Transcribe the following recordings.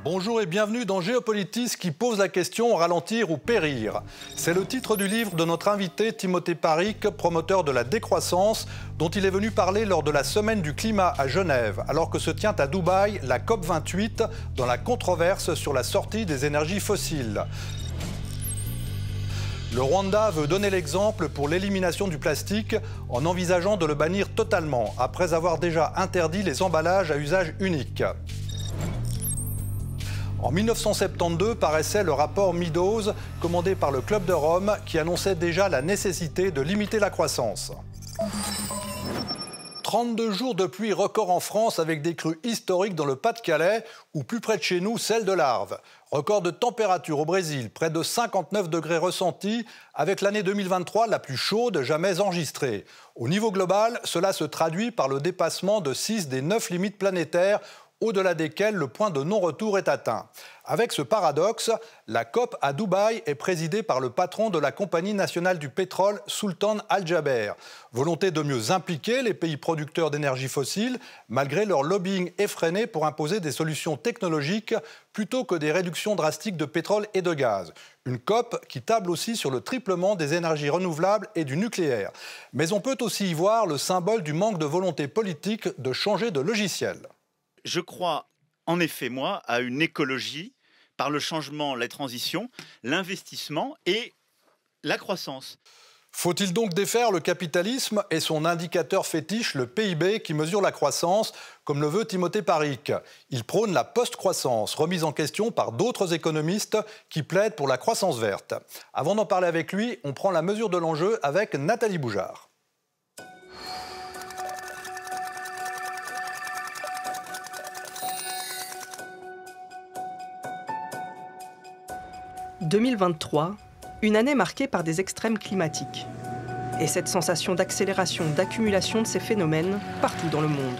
Bonjour et bienvenue dans Géopolitis qui pose la question « Ralentir ou périr ?» C'est le titre du livre de notre invité Timothée Paric, promoteur de la décroissance, dont il est venu parler lors de la Semaine du climat à Genève, alors que se tient à Dubaï la COP28 dans la controverse sur la sortie des énergies fossiles. Le Rwanda veut donner l'exemple pour l'élimination du plastique en envisageant de le bannir totalement, après avoir déjà interdit les emballages à usage unique. En 1972 paraissait le rapport Meadows, commandé par le Club de Rome, qui annonçait déjà la nécessité de limiter la croissance. 32 jours de pluie record en France avec des crues historiques dans le Pas-de-Calais ou plus près de chez nous, celle de l'Arve. Record de température au Brésil, près de 59 degrés ressentis, avec l'année 2023 la plus chaude jamais enregistrée. Au niveau global, cela se traduit par le dépassement de 6 des 9 limites planétaires, au-delà desquelles le point de non-retour est atteint. Avec ce paradoxe, la COP à Dubaï est présidée par le patron de la Compagnie nationale du pétrole, Sultan Al-Jaber. Volonté de mieux impliquer les pays producteurs d'énergie fossile, malgré leur lobbying effréné pour imposer des solutions technologiques plutôt que des réductions drastiques de pétrole et de gaz. Une COP qui table aussi sur le triplement des énergies renouvelables et du nucléaire. Mais on peut aussi y voir le symbole du manque de volonté politique de changer de logiciel. Je crois, en effet, moi, à une écologie par le changement, la transition, l'investissement et la croissance. Faut-il donc défaire le capitalisme et son indicateur fétiche, le PIB, qui mesure la croissance, comme le veut Timothée Paric? Il prône la post-croissance, remise en question par d'autres économistes qui plaident pour la croissance verte. Avant d'en parler avec lui, on prend la mesure de l'enjeu avec Nathalie Boujard. « 2023, une année marquée par des extrêmes climatiques. Et cette sensation d'accélération, d'accumulation de ces phénomènes partout dans le monde.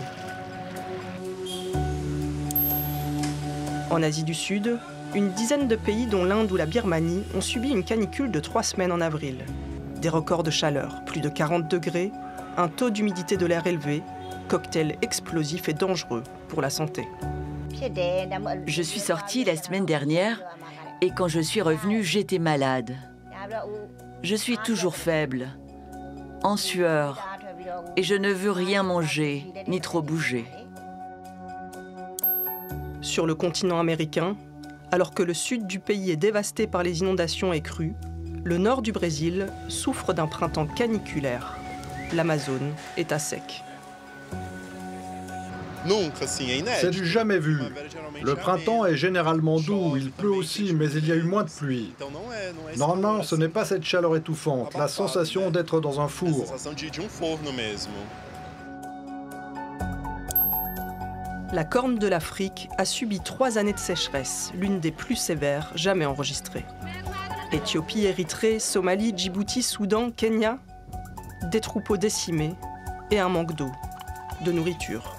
En Asie du Sud, une dizaine de pays, dont l'Inde ou la Birmanie, ont subi une canicule de 3 semaines en avril. Des records de chaleur, plus de 40 degrés, un taux d'humidité de l'air élevé, cocktail explosif et dangereux pour la santé. Je suis sortie la semaine dernière et quand je suis revenue, j'étais malade. Je suis toujours faible, en sueur, et je ne veux rien manger, ni trop bouger. Sur le continent américain, alors que le sud du pays est dévasté par les inondations et crues, le nord du Brésil souffre d'un printemps caniculaire. L'Amazone est à sec. C'est du jamais vu. Le printemps est généralement doux, il pleut aussi, mais il y a eu moins de pluie. Normalement, ce n'est pas cette chaleur étouffante, la sensation d'être dans un four. La Corne de l'Afrique a subi 3 années de sécheresse, l'une des plus sévères jamais enregistrées. Éthiopie, Érythrée, Somalie, Djibouti, Soudan, Kenya, des troupeaux décimés et un manque d'eau, de nourriture.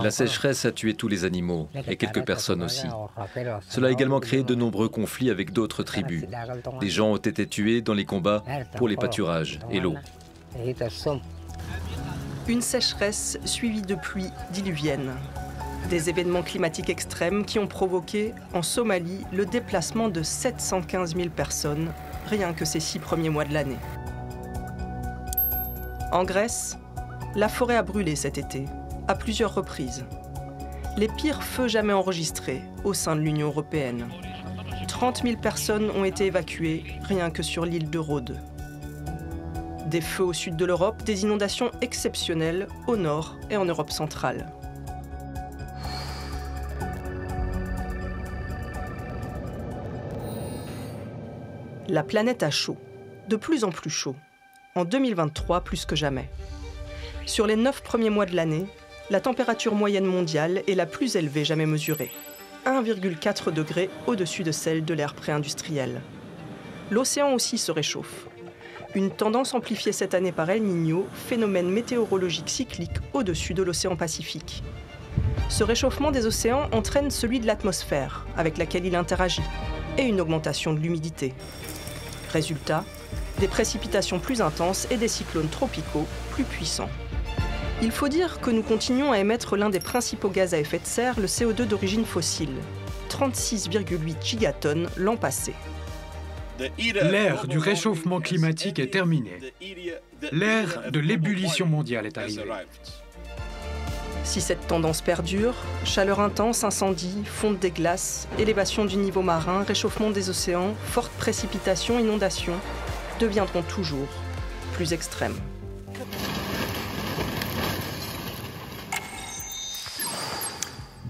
La sécheresse a tué tous les animaux, et quelques personnes aussi. Cela a également créé de nombreux conflits avec d'autres tribus. Des gens ont été tués dans les combats pour les pâturages et l'eau. Une sécheresse suivie de pluies diluviennes. Des événements climatiques extrêmes qui ont provoqué, en Somalie, le déplacement de 715 000 personnes, rien que ces 6 premiers mois de l'année. En Grèce, la forêt a brûlé cet été, à plusieurs reprises. Les pires feux jamais enregistrés au sein de l'Union européenne. 30 000 personnes ont été évacuées rien que sur l'île de Rhodes. Des feux au sud de l'Europe, des inondations exceptionnelles au nord et en Europe centrale. La planète a chaud, de plus en plus chaud. En 2023, plus que jamais. Sur les 9 premiers mois de l'année, la température moyenne mondiale est la plus élevée jamais mesurée, 1,4 degré au-dessus de celle de l'ère pré-industrielle. L'océan aussi se réchauffe. Une tendance amplifiée cette année par El Niño, phénomène météorologique cyclique au-dessus de l'océan Pacifique. Ce réchauffement des océans entraîne celui de l'atmosphère, avec laquelle il interagit, et une augmentation de l'humidité. Résultat, des précipitations plus intenses et des cyclones tropicaux plus puissants. Il faut dire que nous continuons à émettre l'un des principaux gaz à effet de serre, le CO2 d'origine fossile, 36,8 gigatonnes l'an passé. L'ère du réchauffement climatique est terminée. L'ère de l'ébullition mondiale est arrivée. Si cette tendance perdure, chaleur intense, incendies, fonte des glaces, élévation du niveau marin, réchauffement des océans, fortes précipitations, inondations deviendront toujours plus extrêmes.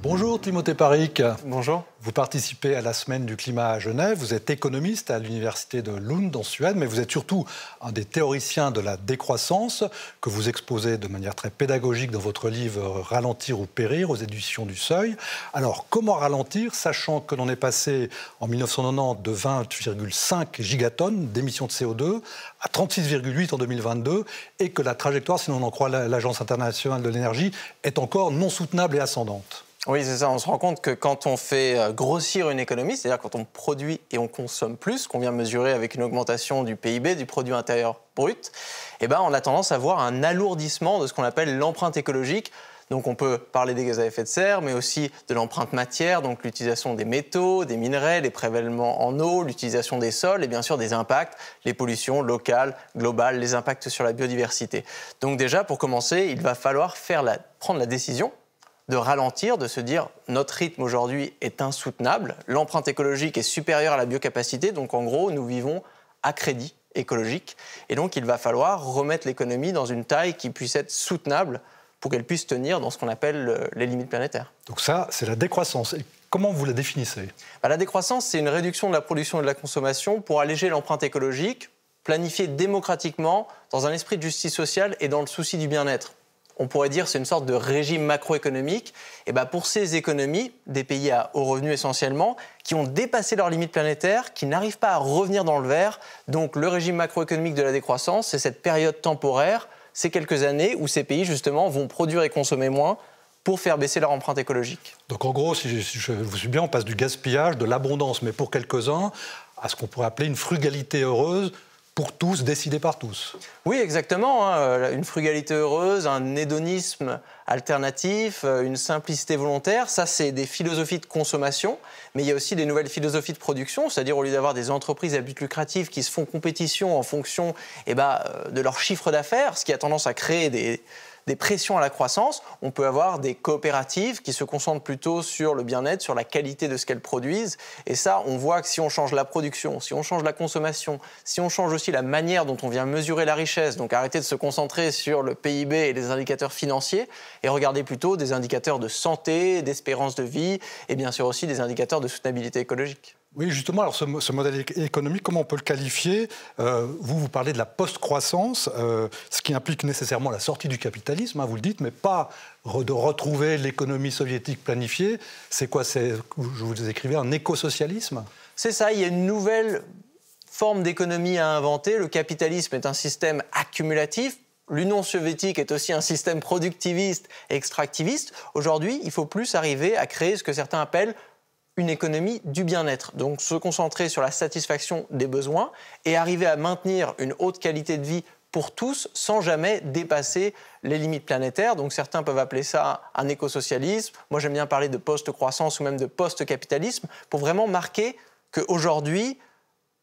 Bonjour Timothée Parric. Bonjour. Vous participez à la Semaine du climat à Genève. Vous êtes économiste à l'université de Lund en Suède, mais vous êtes surtout un des théoriciens de la décroissance que vous exposez de manière très pédagogique dans votre livre « Ralentir ou périr » aux éditions du Seuil. Alors, comment ralentir, sachant que l'on est passé en 1990 de 20,5 gigatonnes d'émissions de CO2 à 36,8 en 2022 et que la trajectoire, si l'on en croit l'Agence internationale de l'énergie, est encore non soutenable et ascendante? Oui, c'est ça. On se rend compte que quand on fait grossir une économie, c'est-à-dire quand on produit et on consomme plus, qu'on vient mesurer avec une augmentation du PIB, du produit intérieur brut, eh ben, on a tendance à voir un alourdissement de ce qu'on appelle l'empreinte écologique. Donc on peut parler des gaz à effet de serre, mais aussi de l'empreinte matière, donc l'utilisation des métaux, des minerais, les prélèvements en eau, l'utilisation des sols et bien sûr des impacts, les pollutions locales, globales, les impacts sur la biodiversité. Donc déjà, pour commencer, il va falloir prendre la décision de ralentir, de se dire notre rythme aujourd'hui est insoutenable, l'empreinte écologique est supérieure à la biocapacité, donc en gros nous vivons à crédit écologique et donc il va falloir remettre l'économie dans une taille qui puisse être soutenable pour qu'elle puisse tenir dans ce qu'on appelle les limites planétaires. Donc ça, c'est la décroissance. Et comment vous la définissez? La décroissance, c'est une réduction de la production et de la consommation pour alléger l'empreinte écologique, planifiée démocratiquement dans un esprit de justice sociale et dans le souci du bien-être. On pourrait dire que c'est une sorte de régime macroéconomique. Et pour ces économies, des pays à haut revenu essentiellement, qui ont dépassé leurs limites planétaires, qui n'arrivent pas à revenir dans le vert. Donc le régime macroéconomique de la décroissance, c'est cette période temporaire, ces quelques années où ces pays justement vont produire et consommer moins pour faire baisser leur empreinte écologique. Donc en gros, si je vous suis bien, on passe du gaspillage, de l'abondance, mais pour quelques-uns, à ce qu'on pourrait appeler une frugalité heureuse, pour tous, décidé par tous. Oui, exactement. Une frugalité heureuse, un hédonisme alternatif, une simplicité volontaire, ça c'est des philosophies de consommation, mais il y a aussi des nouvelles philosophies de production, c'est-à-dire au lieu d'avoir des entreprises à but lucratif qui se font compétition en fonction de leur chiffre d'affaires, ce qui a tendance à créer des pressions à la croissance, on peut avoir des coopératives qui se concentrent plutôt sur le bien-être, sur la qualité de ce qu'elles produisent. Et ça, on voit que si on change la production, si on change la consommation, si on change aussi la manière dont on vient mesurer la richesse, donc arrêter de se concentrer sur le PIB et les indicateurs financiers, et regarder plutôt des indicateurs de santé, d'espérance de vie, et bien sûr aussi des indicateurs de soutenabilité écologique. Oui, justement, alors ce modèle économique, comment on peut le qualifier? Vous parlez de la post-croissance, ce qui implique nécessairement la sortie du capitalisme, vous le dites, mais pas de retrouver l'économie soviétique planifiée. C'est quoi? Je vous écrivais un écosocialisme? C'est ça, il y a une nouvelle forme d'économie à inventer. Le capitalisme est un système accumulatif. L'Union soviétique est aussi un système productiviste et extractiviste. Aujourd'hui, il faut plus arriver à créer ce que certains appellent une économie du bien-être. Donc se concentrer sur la satisfaction des besoins et arriver à maintenir une haute qualité de vie pour tous sans jamais dépasser les limites planétaires. Donc certains peuvent appeler ça un écosocialisme. Moi j'aime bien parler de post-croissance ou même de post-capitalisme pour vraiment marquer qu'aujourd'hui,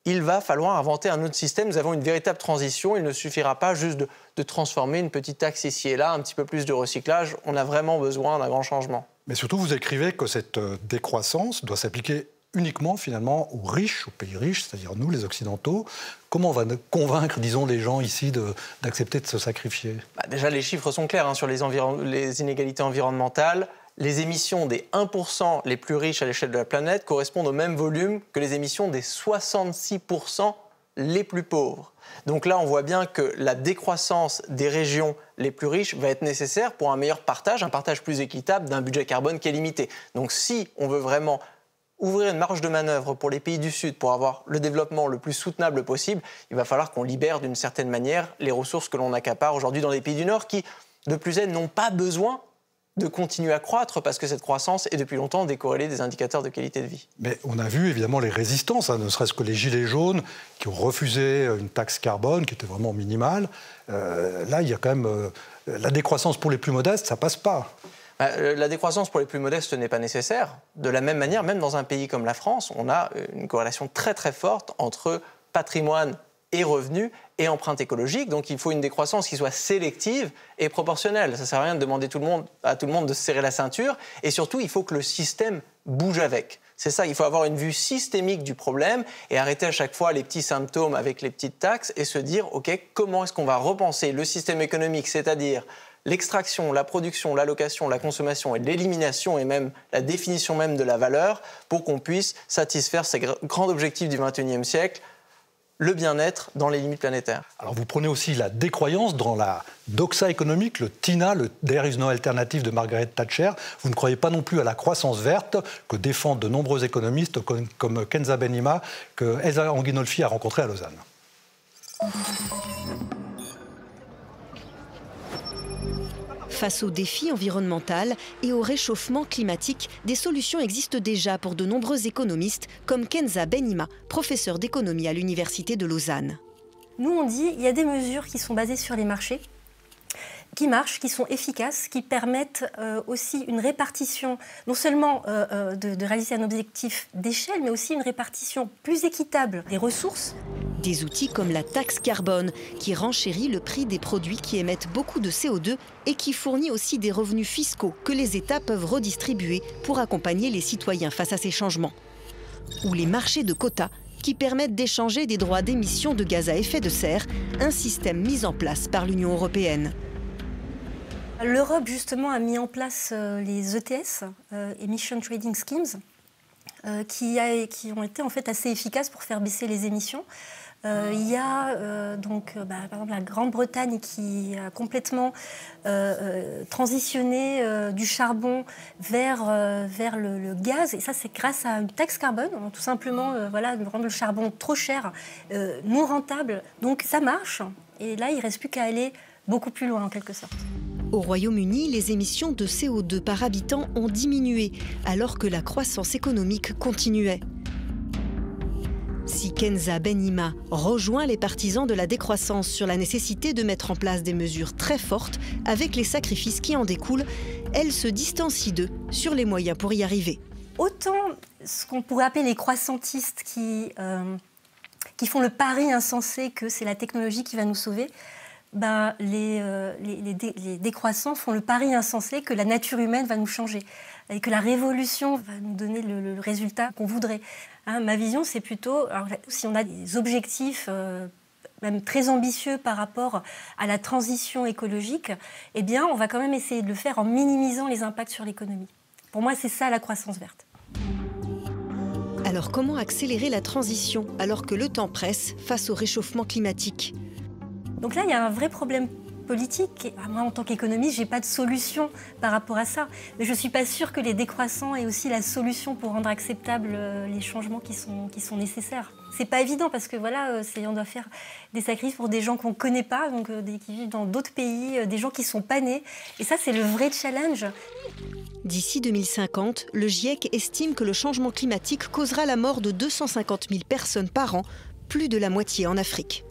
il va falloir inventer un autre système. Nous avons une véritable transition. Il ne suffira pas juste de transformer une petite taxe ici et là, un petit peu plus de recyclage. On a vraiment besoin d'un grand changement. Mais surtout, vous écrivez que cette décroissance doit s'appliquer uniquement, finalement, aux riches, aux pays riches, c'est-à-dire nous, les Occidentaux. Comment on va convaincre, disons, les gens ici d'accepter de se sacrifier? Déjà, les chiffres sont clairs sur les inégalités environnementales. Les émissions des 1% les plus riches à l'échelle de la planète correspondent au même volume que les émissions des 66% les plus pauvres. Donc là, on voit bien que la décroissance des régions les plus riches va être nécessaire pour un meilleur partage, un partage plus équitable d'un budget carbone qui est limité. Donc si on veut vraiment ouvrir une marge de manœuvre pour les pays du Sud pour avoir le développement le plus soutenable possible, il va falloir qu'on libère d'une certaine manière les ressources que l'on accapare aujourd'hui dans les pays du Nord qui, de plus est, n'ont pas besoin de continuer à croître parce que cette croissance est depuis longtemps décorrélée des indicateurs de qualité de vie. Mais on a vu évidemment les résistances, ne serait-ce que les Gilets jaunes qui ont refusé une taxe carbone qui était vraiment minimale. Là, il y a quand même la décroissance pour les plus modestes, ça passe pas. La décroissance pour les plus modestes n'est pas nécessaire. De la même manière, même dans un pays comme la France, on a une corrélation très très forte entre patrimoine et revenus et empreinte écologique. Donc il faut une décroissance qui soit sélective et proportionnelle. Ça ne sert à rien de demander à tout le monde de se serrer la ceinture. Et surtout, il faut que le système bouge avec. C'est ça, il faut avoir une vue systémique du problème et arrêter à chaque fois les petits symptômes avec les petites taxes et se dire, OK, comment est-ce qu'on va repenser le système économique, c'est-à-dire l'extraction, la production, l'allocation, la consommation et l'élimination et même la définition même de la valeur pour qu'on puisse satisfaire ces grands objectifs du XXIe siècle, le bien-être dans les limites planétaires. Alors vous prenez aussi la décroyance dans la doxa économique, le TINA, le There is no alternative de Margaret Thatcher. Vous ne croyez pas non plus à la croissance verte que défendent de nombreux économistes comme Kenza Benima, que Elsa Anguinolfi a rencontré à Lausanne. Face au défi environnemental et au réchauffement climatique, des solutions existent déjà pour de nombreux économistes, comme Kenza Benima, professeur d'économie à l'Université de Lausanne. Nous, on dit qu'il y a des mesures qui sont basées sur les marchés, qui marchent, qui sont efficaces, qui permettent aussi une répartition, non seulement de réaliser un objectif d'échelle, mais aussi une répartition plus équitable des ressources. Des outils comme la taxe carbone, qui renchérit le prix des produits qui émettent beaucoup de CO2 et qui fournit aussi des revenus fiscaux que les États peuvent redistribuer pour accompagner les citoyens face à ces changements. Ou les marchés de quotas, qui permettent d'échanger des droits d'émission de gaz à effet de serre, un système mis en place par l'Union européenne. L'Europe, justement, a mis en place les ETS, Emission Trading Schemes, qui ont été en fait assez efficaces pour faire baisser les émissions. Il y a par exemple la Grande-Bretagne qui a complètement transitionné du charbon vers le gaz. Et ça, c'est grâce à une taxe carbone, tout simplement de rendre le charbon trop cher, non rentable. Donc ça marche. Et là, il ne reste plus qu'à aller beaucoup plus loin en quelque sorte. Au Royaume-Uni, les émissions de CO2 par habitant ont diminué, alors que la croissance économique continuait. Si Kenza Benima rejoint les partisans de la décroissance sur la nécessité de mettre en place des mesures très fortes avec les sacrifices qui en découlent, elle se distancie d'eux sur les moyens pour y arriver. Autant ce qu'on pourrait appeler les croissantistes qui font le pari insensé que c'est la technologie qui va nous sauver, les décroissants font le pari insensé que la nature humaine va nous changer et que la révolution va nous donner le résultat qu'on voudrait. Ma vision, c'est plutôt, alors, si on a des objectifs même très ambitieux par rapport à la transition écologique, eh bien, on va quand même essayer de le faire en minimisant les impacts sur l'économie. Pour moi, c'est ça la croissance verte. Alors, comment accélérer la transition alors que le temps presse face au réchauffement climatique ? Donc là, il y a un vrai problème politique. Moi, en tant qu'économiste, je n'ai pas de solution par rapport à ça. Mais je ne suis pas sûre que les décroissants aient aussi la solution pour rendre acceptables les changements qui sont nécessaires. C'est pas évident parce que on doit faire des sacrifices pour des gens qu'on ne connaît pas, donc qui vivent dans d'autres pays, des gens qui ne sont pas nés. Et ça, c'est le vrai challenge. D'ici 2050, le GIEC estime que le changement climatique causera la mort de 250 000 personnes par an, plus de la moitié en Afrique.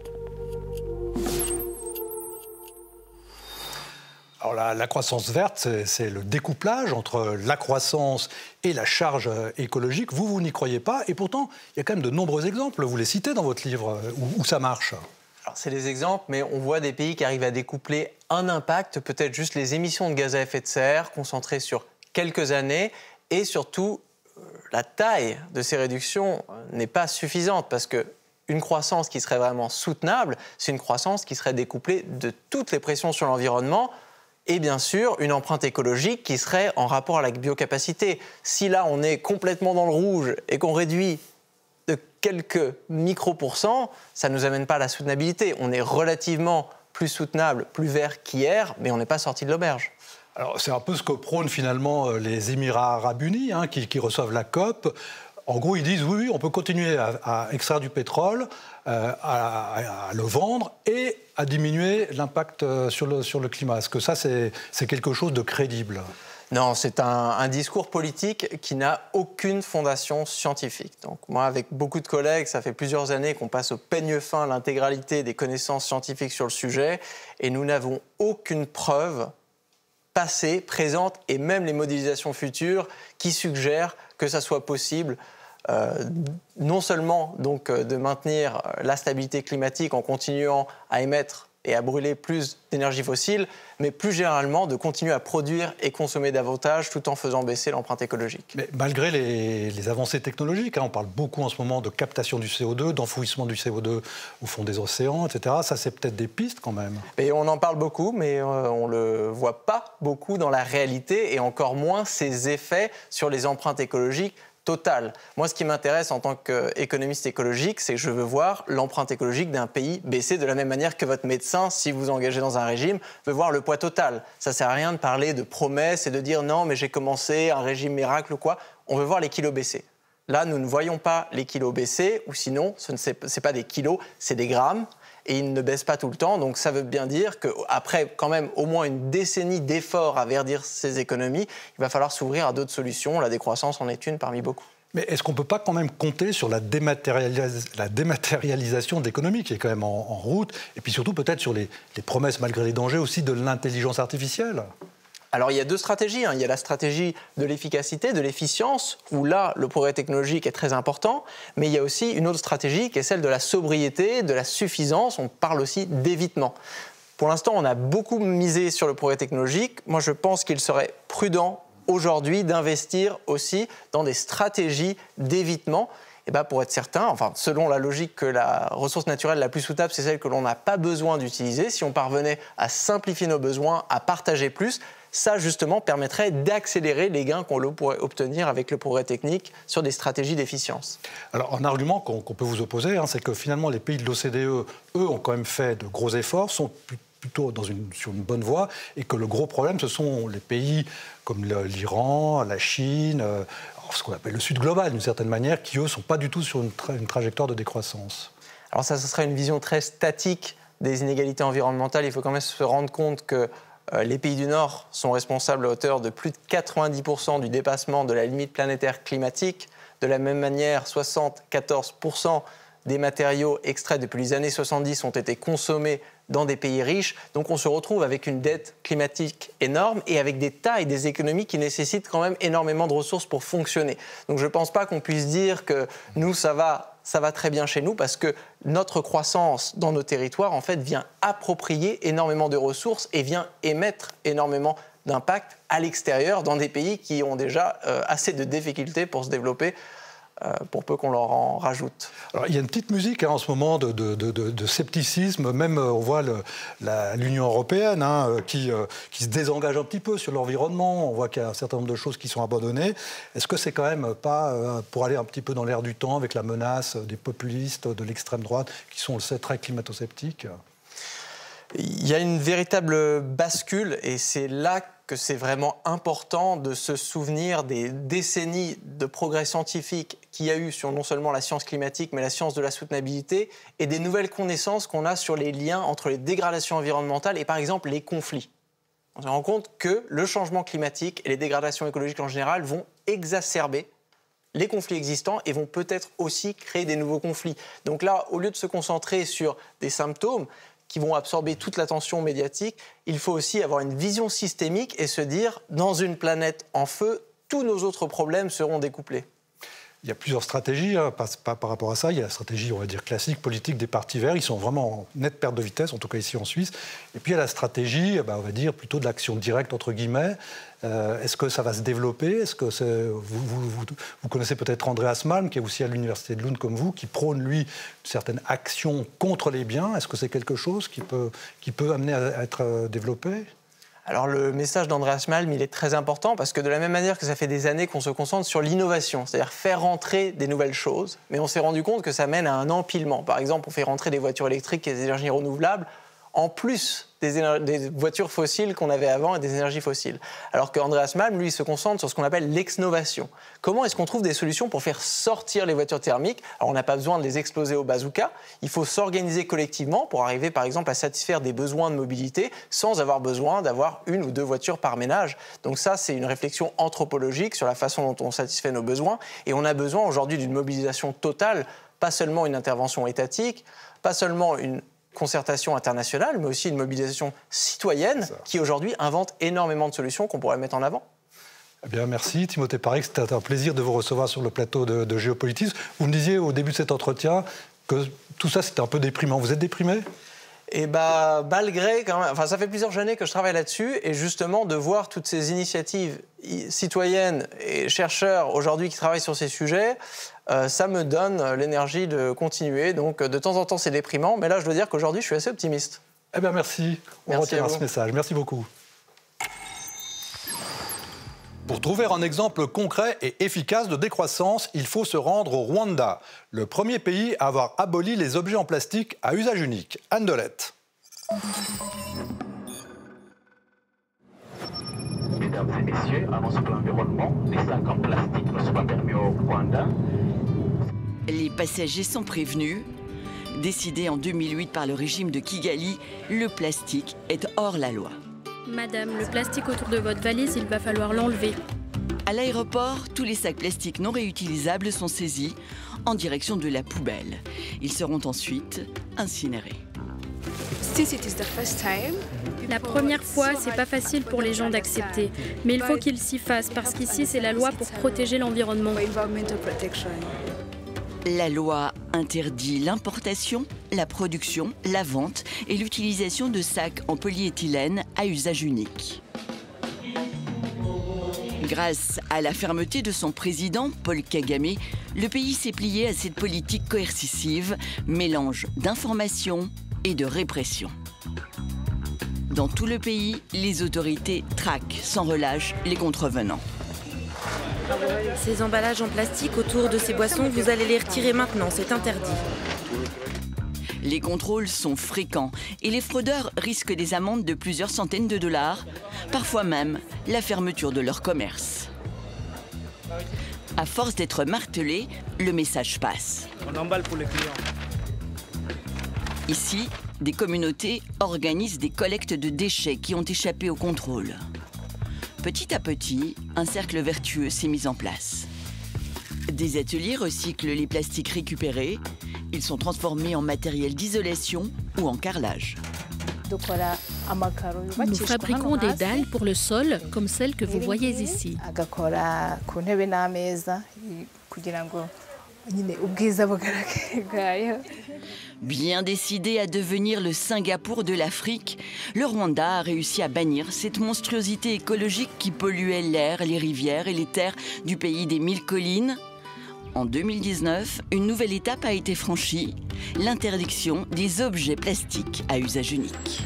Alors la croissance verte, c'est le découplage entre la croissance et la charge écologique. Vous n'y croyez pas. Et pourtant, il y a quand même de nombreux exemples, vous les citez dans votre livre, où ça marche. Alors, c'est des exemples, mais on voit des pays qui arrivent à découpler un impact, peut-être juste les émissions de gaz à effet de serre, concentrées sur quelques années. Et surtout, la taille de ces réductions n'est pas suffisante parce que une croissance qui serait vraiment soutenable, c'est une croissance qui serait découplée de toutes les pressions sur l'environnement et bien sûr une empreinte écologique qui serait en rapport avec la biocapacité. Si là on est complètement dans le rouge et qu'on réduit de quelques micro-pourcents, ça ne nous amène pas à la soutenabilité. On est relativement plus soutenable, plus vert qu'hier, mais on n'est pas sorti de l'auberge. Alors c'est un peu ce que prônent finalement les Émirats arabes unis qui reçoivent la COP. En gros, ils disent oui, on peut continuer à extraire du pétrole, à le vendre et à diminuer l'impact sur le climat. Est-ce que ça, c'est quelque chose de crédible ? Non, c'est un discours politique qui n'a aucune fondation scientifique. Donc moi, avec beaucoup de collègues, ça fait plusieurs années qu'on passe au peigne fin l'intégralité des connaissances scientifiques sur le sujet et nous n'avons aucune preuve passée, présente et même les modélisations futures qui suggèrent que ça soit possible non seulement donc, de maintenir la stabilité climatique en continuant à émettre et à brûler plus d'énergie fossile, mais plus généralement de continuer à produire et consommer davantage tout en faisant baisser l'empreinte écologique. Mais malgré les avancées technologiques, on parle beaucoup en ce moment de captation du CO2, d'enfouissement du CO2 au fond des océans, etc. Ça, c'est peut-être des pistes quand même. Et on en parle beaucoup, mais on ne le voit pas beaucoup dans la réalité et encore moins ses effets sur les empreintes écologiques totale. Moi, ce qui m'intéresse en tant qu'économiste écologique, c'est que je veux voir l'empreinte écologique d'un pays baisser de la même manière que votre médecin, si vous engagez dans un régime, veut voir le poids total. Ça ne sert à rien de parler de promesses et de dire non, mais j'ai commencé un régime miracle ou quoi. On veut voir les kilos baisser. Là, nous ne voyons pas les kilos baisser, ou sinon, ce n'est pas des kilos, c'est des grammes. Et ils ne baissent pas tout le temps, donc ça veut bien dire qu'après quand même au moins une décennie d'efforts à verdir ces économies, il va falloir s'ouvrir à d'autres solutions. La décroissance en est une parmi beaucoup. Mais est-ce qu'on ne peut pas quand même compter sur la dématérialisation de l'économie qui est quand même en route, et puis surtout peut-être sur les promesses, malgré les dangers, aussi de l'intelligence artificielle ? Alors il y a deux stratégies. Il y a la stratégie de l'efficacité, de l'efficience, où là, le progrès technologique est très important. Mais il y a aussi une autre stratégie qui est celle de la sobriété, de la suffisance. On parle aussi d'évitement. Pour l'instant, on a beaucoup misé sur le progrès technologique. Moi, je pense qu'il serait prudent aujourd'hui d'investir aussi dans des stratégies d'évitement. Et pour être certain, selon la logique que la ressource naturelle la plus soutenable, c'est celle que l'on n'a pas besoin d'utiliser. Si on parvenait à simplifier nos besoins, à partager plus, ça, justement, permettrait d'accélérer les gains qu'on pourrait obtenir avec le progrès technique sur des stratégies d'efficience. Alors, un argument qu'on peut vous opposer, c'est que finalement, les pays de l'OCDE, eux, ont quand même fait de gros efforts, sont plutôt sur une bonne voie, et que le gros problème, ce sont les pays comme l'Iran, la Chine, ce qu'on appelle le Sud global, d'une certaine manière, qui, eux, ne sont pas du tout sur une trajectoire de décroissance. Alors ça, ce serait une vision très statique des inégalités environnementales. Il faut quand même se rendre compte que les pays du Nord sont responsables à hauteur de plus de 90% du dépassement de la limite planétaire climatique. De la même manière, 74% des matériaux extraits depuis les années 70 ont été consommés dans des pays riches. Donc on se retrouve avec une dette climatique énorme et avec des tailles, des économies qui nécessitent quand même énormément de ressources pour fonctionner. Donc je ne pense pas qu'on puisse dire que nous, ça va très bien chez nous, parce que notre croissance dans nos territoires, en fait, vient approprier énormément de ressources et vient émettre énormément d'impact à l'extérieur dans des pays qui ont déjà assez de difficultés pour se développer, pour peu qu'on leur en rajoute. Alors, il y a une petite musique en ce moment de scepticisme, même on voit l'Union européenne qui se désengage un petit peu sur l'environnement, on voit qu'il y a un certain nombre de choses qui sont abandonnées. Est-ce que c'est quand même pas pour aller un petit peu dans l'air du temps avec la menace des populistes de l'extrême droite qui sont, on le sait, très climato-sceptiques ? Il y a une véritable bascule et c'est là que c'est vraiment important de se souvenir des décennies de progrès scientifiques qu'il y a eu sur non seulement la science climatique, mais la science de la soutenabilité et des nouvelles connaissances qu'on a sur les liens entre les dégradations environnementales et par exemple les conflits. On se rend compte que le changement climatique et les dégradations écologiques en général vont exacerber les conflits existants et vont peut-être aussi créer des nouveaux conflits. Donc là, au lieu de se concentrer sur des symptômes qui vont absorber toute l'attention médiatique, il faut aussi avoir une vision systémique et se dire, dans une planète en feu, tous nos autres problèmes seront découplés. Il y a plusieurs stratégies par rapport à ça. Il y a la stratégie, on va dire, classique, politique des partis verts. Ils sont vraiment en nette perte de vitesse, en tout cas ici en Suisse. Et puis il y a la stratégie, on va dire, plutôt de l'action directe, entre guillemets. Est-ce que ça va se développer ? Est-ce que vous connaissez peut-être Andreas Malm, qui est aussi à l'université de Lund comme vous, qui prône, lui, une certaine action contre les biens. Est-ce que c'est quelque chose qui peut amener à être développé ? Alors le message d'Andreas Malm, il est très important parce que de la même manière que ça fait des années qu'on se concentre sur l'innovation, c'est-à-dire faire rentrer des nouvelles choses, mais on s'est rendu compte que ça mène à un empilement. Par exemple, on fait rentrer des voitures électriques et des énergies renouvelables, en plus des voitures fossiles qu'on avait avant et des énergies fossiles. Alors qu'Andreas Malm, lui, il se concentre sur ce qu'on appelle l'exnovation. Comment est-ce qu'on trouve des solutions pour faire sortir les voitures thermiques? Alors on n'a pas besoin de les exploser au bazooka, il faut s'organiser collectivement pour arriver par exemple à satisfaire des besoins de mobilité sans avoir besoin d'avoir 1 ou 2 voitures par ménage. Donc ça, c'est une réflexion anthropologique sur la façon dont on satisfait nos besoins et on a besoin aujourd'hui d'une mobilisation totale, pas seulement une intervention étatique, pas seulement une concertation internationale, mais aussi une mobilisation citoyenne qui aujourd'hui invente énormément de solutions qu'on pourrait mettre en avant. Eh bien, merci Timothée Parix, c'était un plaisir de vous recevoir sur le plateau de Géopolitis. Vous me disiez au début de cet entretien que tout ça c'était un peu déprimant. Vous êtes déprimé ? Et malgré quand même, ça fait plusieurs années que je travaille là-dessus et justement de voir toutes ces initiatives citoyennes et chercheurs aujourd'hui qui travaillent sur ces sujets, ça me donne l'énergie de continuer. Donc de temps en temps c'est déprimant, mais là je dois dire qu'aujourd'hui je suis assez optimiste. Eh bien merci, on retient ce message. Merci beaucoup. Pour trouver un exemple concret et efficace de décroissance, il faut se rendre au Rwanda, le premier pays à avoir aboli les objets en plastique à usage unique. Anne Delette. Mesdames et messieurs, annonce pour l'environnement, les sacs en plastique ne sont pas permis au Rwanda. Les passagers sont prévenus. Décidé en 2008 par le régime de Kigali, le plastique est hors la loi. Madame, le plastique autour de votre valise, il va falloir l'enlever. À l'aéroport, tous les sacs plastiques non réutilisables sont saisis en direction de la poubelle. Ils seront ensuite incinérés. La première fois, c'est pas facile pour les gens d'accepter, mais il faut qu'ils s'y fassent parce qu'ici, c'est la loi pour protéger l'environnement. La loi interdit l'importation, la production, la vente et l'utilisation de sacs en polyéthylène à usage unique. Grâce à la fermeté de son président, Paul Kagame, le pays s'est plié à cette politique coercitive, mélange d'information et de répression. Dans tout le pays, les autorités traquent sans relâche les contrevenants. Ces emballages en plastique autour de ces boissons, vous allez les retirer maintenant, c'est interdit. Les contrôles sont fréquents et les fraudeurs risquent des amendes de plusieurs centaines de dollars, parfois même la fermeture de leur commerce. À force d'être martelés, le message passe. On emballe pour les clients. Ici, des communautés organisent des collectes de déchets qui ont échappé au contrôle. Petit à petit, un cercle vertueux s'est mis en place. Des ateliers recyclent les plastiques récupérés. Ils sont transformés en matériel d'isolation ou en carrelage. Nous fabriquons des dalles pour le sol, comme celles que vous voyez ici. Bien décidé à devenir le Singapour de l'Afrique, le Rwanda a réussi à bannir cette monstruosité écologique qui polluait l'air, les rivières et les terres du pays des 1000 collines. En 2019, une nouvelle étape a été franchie, l'interdiction des objets plastiques à usage unique.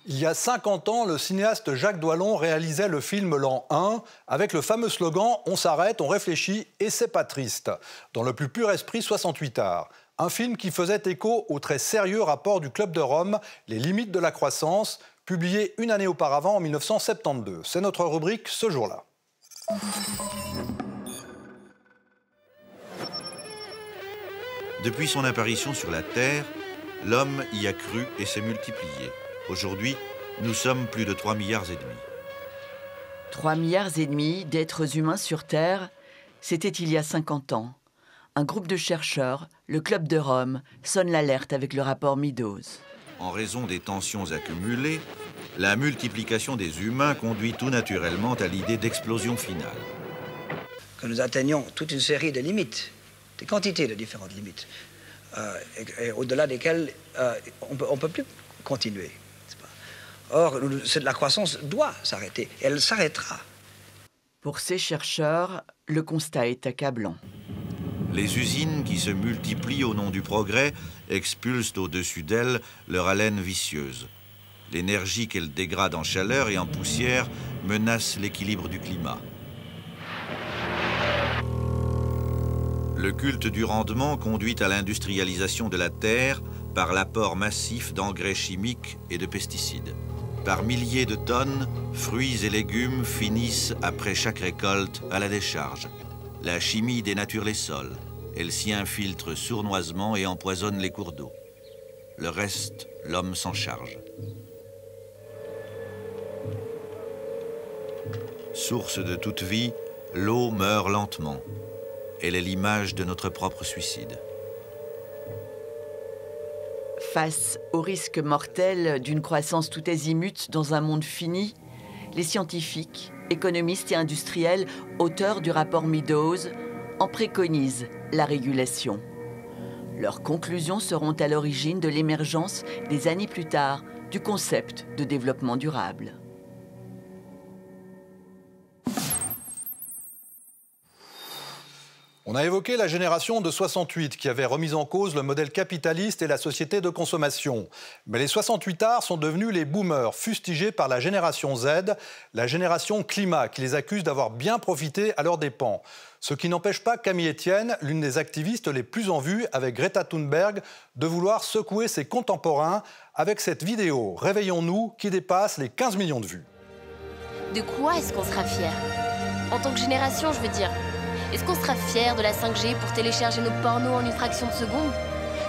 Il y a 50 ans, le cinéaste Jacques Doillon réalisait le film L'An 1 avec le fameux slogan « On s'arrête, on réfléchit et c'est pas triste » dans le plus pur esprit 68 arts. Un film qui faisait écho au très sérieux rapport du Club de Rome « Les limites de la croissance » publié une année auparavant en 1972. C'est notre rubrique ce jour-là. Depuis son apparition sur la Terre, l'homme y a cru et s'est multiplié. Aujourd'hui, nous sommes plus de 3,5 milliards. 3,5 milliards d'êtres humains sur Terre, c'était il y a 50 ans. Un groupe de chercheurs, le Club de Rome, sonne l'alerte avec le rapport Meadows. En raison des tensions accumulées, la multiplication des humains conduit tout naturellement à l'idée d'explosion finale. Que nous atteignions toute une série de limites, des quantités de différentes limites, et au-delà desquelles on ne peut plus continuer. Or, la croissance doit s'arrêter, elle s'arrêtera. Pour ces chercheurs, le constat est accablant. Les usines qui se multiplient au nom du progrès expulsent au-dessus d'elles leur haleine vicieuse. L'énergie qu'elles dégradent en chaleur et en poussière menace l'équilibre du climat. Le culte du rendement conduit à l'industrialisation de la terre par l'apport massif d'engrais chimiques et de pesticides. Par milliers de tonnes, fruits et légumes finissent, après chaque récolte, à la décharge. La chimie dénature les sols. Elle s'y infiltre sournoisement et empoisonne les cours d'eau. Le reste, l'homme s'en charge. Source de toute vie, l'eau meurt lentement. Elle est l'image de notre propre suicide. Face au risque mortel d'une croissance tout azimut dans un monde fini, les scientifiques, économistes et industriels, auteurs du rapport Meadows, en préconisent la régulation. Leurs conclusions seront à l'origine de l'émergence, des années plus tard, du concept de développement durable. On a évoqué la génération de 68 qui avait remis en cause le modèle capitaliste et la société de consommation. Mais les 68ards sont devenus les boomers, fustigés par la génération Z, la génération climat, qui les accuse d'avoir bien profité à leurs dépens. Ce qui n'empêche pas Camille Etienne, l'une des activistes les plus en vue avec Greta Thunberg, de vouloir secouer ses contemporains avec cette vidéo « Réveillons-nous » qui dépasse les 15 millions de vues. De quoi est-ce qu'on sera fiers? En tant que génération, je veux dire. Est-ce qu'on sera fiers de la 5G pour télécharger nos pornos en une fraction de seconde?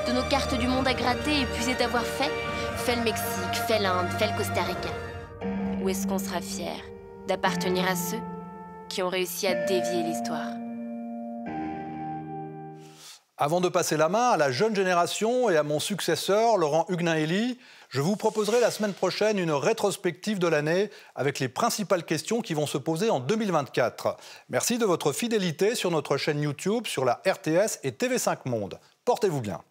De nos cartes du monde à gratter et puiser d'avoir fait? Fait le Mexique, fait l'Inde, fait le Costa Rica. Ou est-ce qu'on sera fiers d'appartenir à ceux qui ont réussi à dévier l'histoire? Avant de passer la main à la jeune génération et à mon successeur, Laurent Huguenin-Héli, je vous proposerai la semaine prochaine une rétrospective de l'année avec les principales questions qui vont se poser en 2024. Merci de votre fidélité sur notre chaîne YouTube, sur la RTS et TV5 Monde. Portez-vous bien.